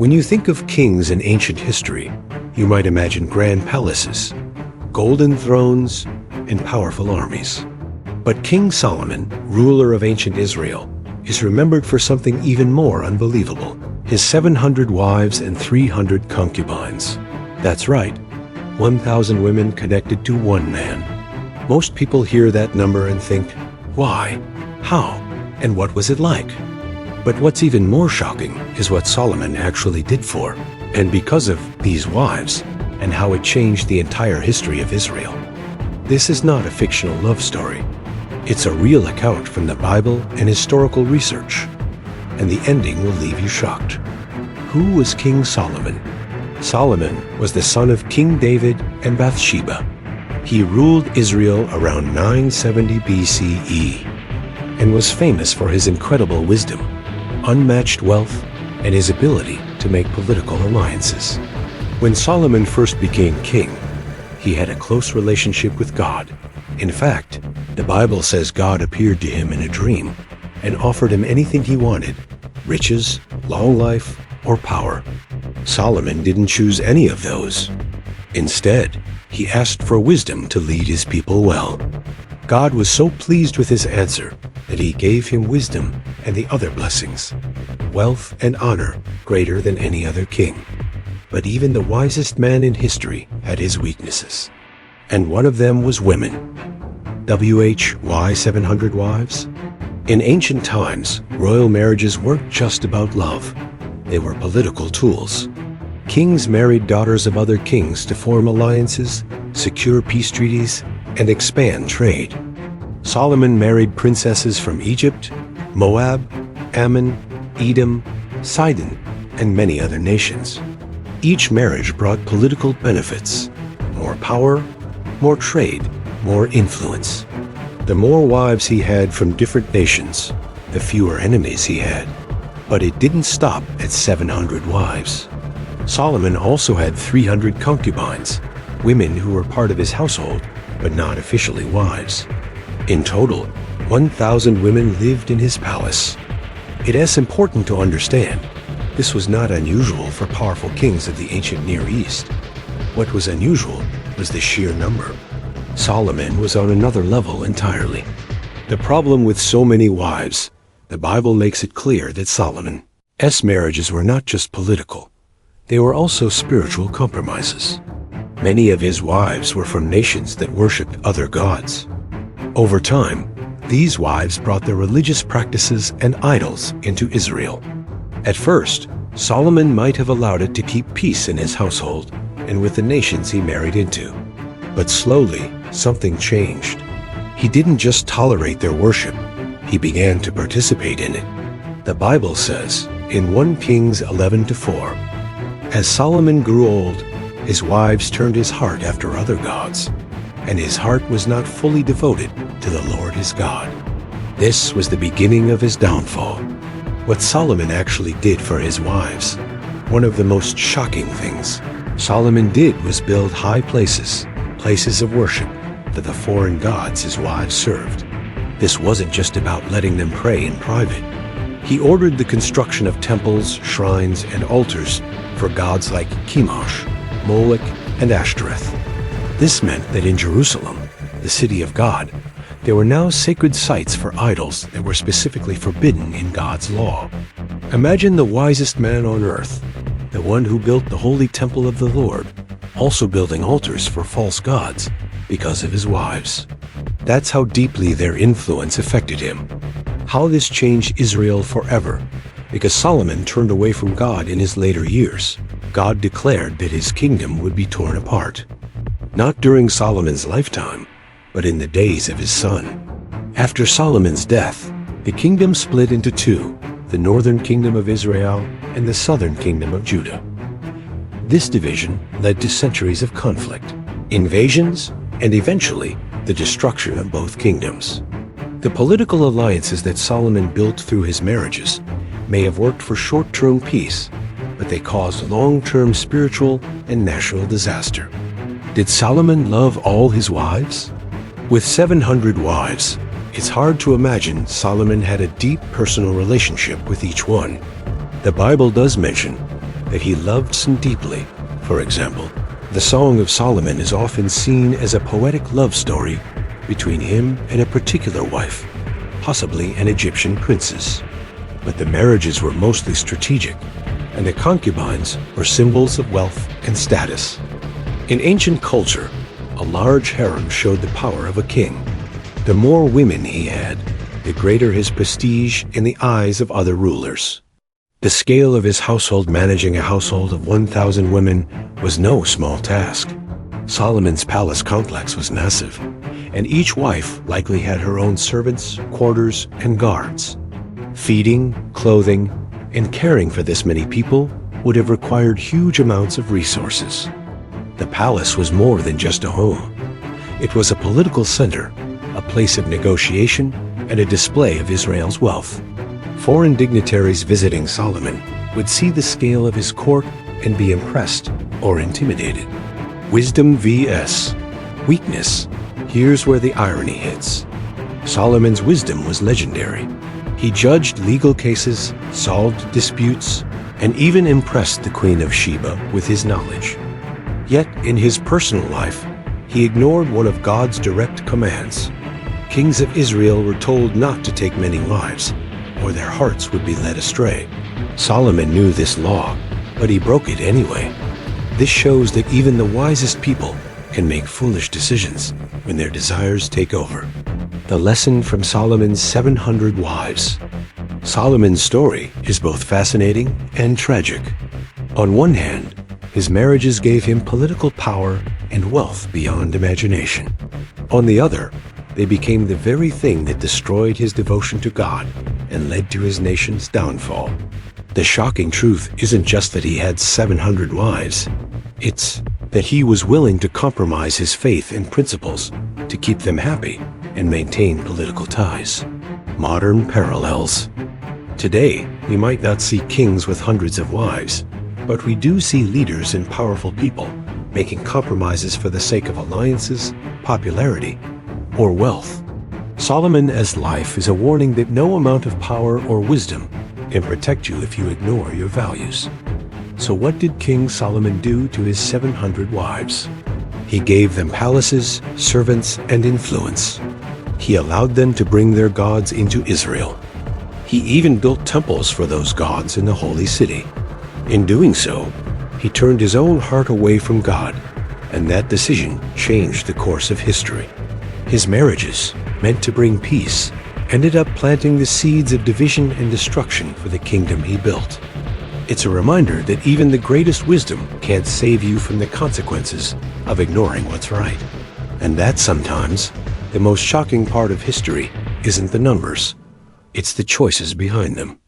When you think of kings in ancient history, you might imagine grand palaces, golden thrones, and powerful armies. But King Solomon, ruler of ancient Israel, is remembered for something even more unbelievable: his 700 wives and 300 concubines. That's right, 1,000 women connected to one man. Most people hear that number and think, why? How? And what was it like? But what's even more shocking is what Solomon actually did for, and because of, these wives, and how it changed the entire history of Israel. This is not a fictional love story. It's a real account from the Bible and historical research, and the ending will leave you shocked. Who was King Solomon? Solomon was the son of King David and Bathsheba. He ruled Israel around 970 BCE and was famous for his incredible wisdom, unmatched wealth, and his ability to make political alliances. When Solomon first became king, he had a close relationship with God. In fact, the Bible says God appeared to him in a dream and offered him anything he wanted: riches, long life, or power. Solomon didn't choose any of those. Instead, he asked for wisdom to lead his people well. God was so pleased with his answer that he gave him wisdom and the other blessings, wealth and honor greater than any other king. But even the wisest man in history had his weaknesses, and one of them was women. Why 700 wives? In ancient times, royal marriages weren't just about love. They were political tools. Kings married daughters of other kings to form alliances, secure peace treaties, and expand trade. Solomon married princesses from Egypt, Moab, Ammon, Edom, Sidon, and many other nations. Each marriage brought political benefits: more power, more trade, more influence. The more wives he had from different nations, the fewer enemies he had. But it didn't stop at 700 wives. Solomon also had 300 concubines, women who were part of his household, but not officially wives. In total, 1,000 women lived in his palace. It is important to understand, this was not unusual for powerful kings of the ancient Near East. What was unusual was the sheer number. Solomon was on another level entirely. The problem with so many wives, the Bible makes it clear that Solomon's marriages were not just political. They were also spiritual compromises. Many of his wives were from nations that worshipped other gods. Over time, these wives brought their religious practices and idols into Israel. At first, Solomon might have allowed it to keep peace in his household and with the nations he married into. But slowly, something changed. He didn't just tolerate their worship, he began to participate in it. The Bible says in 1 Kings 11-4, as Solomon grew old, his wives turned his heart after other gods, and his heart was not fully devoted to the Lord his God. This was the beginning of his downfall. What Solomon actually did for his wives, one of the most shocking things Solomon did was build high places, places of worship, for the foreign gods his wives served. This wasn't just about letting them pray in private. He ordered the construction of temples, shrines, and altars for gods like Chemosh, Moloch, and Ashtoreth. This meant that in Jerusalem, the city of God, there were now sacred sites for idols that were specifically forbidden in God's law. Imagine the wisest man on earth, the one who built the holy temple of the Lord, also building altars for false gods because of his wives. That's how deeply their influence affected him. How this changed Israel forever, because Solomon turned away from God in his later years. God declared that his kingdom would be torn apart. Not during Solomon's lifetime, but in the days of his son. After Solomon's death, the kingdom split into two, the northern kingdom of Israel and the southern kingdom of Judah. This division led to centuries of conflict, invasions, and eventually the destruction of both kingdoms. The political alliances that Solomon built through his marriages may have worked for short-term peace, but they caused long-term spiritual and national disaster. Did Solomon love all his wives? With 700 wives, it's hard to imagine Solomon had a deep personal relationship with each one. The Bible does mention that he loved some deeply. For example, the Song of Solomon is often seen as a poetic love story between him and a particular wife, possibly an Egyptian princess. But the marriages were mostly strategic, and the concubines were symbols of wealth and status. In ancient culture, a large harem showed the power of a king. The more women he had, the greater his prestige in the eyes of other rulers. The scale of his household, managing a household of 1,000 women, was no small task. Solomon's palace complex was massive, and each wife likely had her own servants, quarters, and guards. Feeding, clothing, and caring for this many people would have required huge amounts of resources. The palace was more than just a home. It was a political center, a place of negotiation, and a display of Israel's wealth. Foreign dignitaries visiting Solomon would see the scale of his court and be impressed or intimidated. Wisdom vs. weakness. Here's where the irony hits. Solomon's wisdom was legendary. He judged legal cases, solved disputes, and even impressed the Queen of Sheba with his knowledge. Yet, in his personal life, he ignored one of God's direct commands. Kings of Israel were told not to take many wives, or their hearts would be led astray. Solomon knew this law, but he broke it anyway. This shows that even the wisest people can make foolish decisions when their desires take over. The lesson from Solomon's 700 wives. Solomon's story is both fascinating and tragic. On one hand, his marriages gave him political power and wealth beyond imagination. On the other, they became the very thing that destroyed his devotion to God and led to his nation's downfall. The shocking truth isn't just that he had 700 wives. It's that he was willing to compromise his faith and principles to keep them happy and maintain political ties. Modern parallels. Today, we might not see kings with hundreds of wives, but we do see leaders and powerful people making compromises for the sake of alliances, popularity, or wealth. Solomon as life is a warning that no amount of power or wisdom can protect you if you ignore your values. So what did King Solomon do to his 700 wives? He gave them palaces, servants, and influence. He allowed them to bring their gods into Israel. He even built temples for those gods in the holy city. In doing so, he turned his own heart away from God, and that decision changed the course of history. His marriages, meant to bring peace, ended up planting the seeds of division and destruction for the kingdom he built. It's a reminder that even the greatest wisdom can't save you from the consequences of ignoring what's right. And that sometimes, the most shocking part of history isn't the numbers, it's the choices behind them.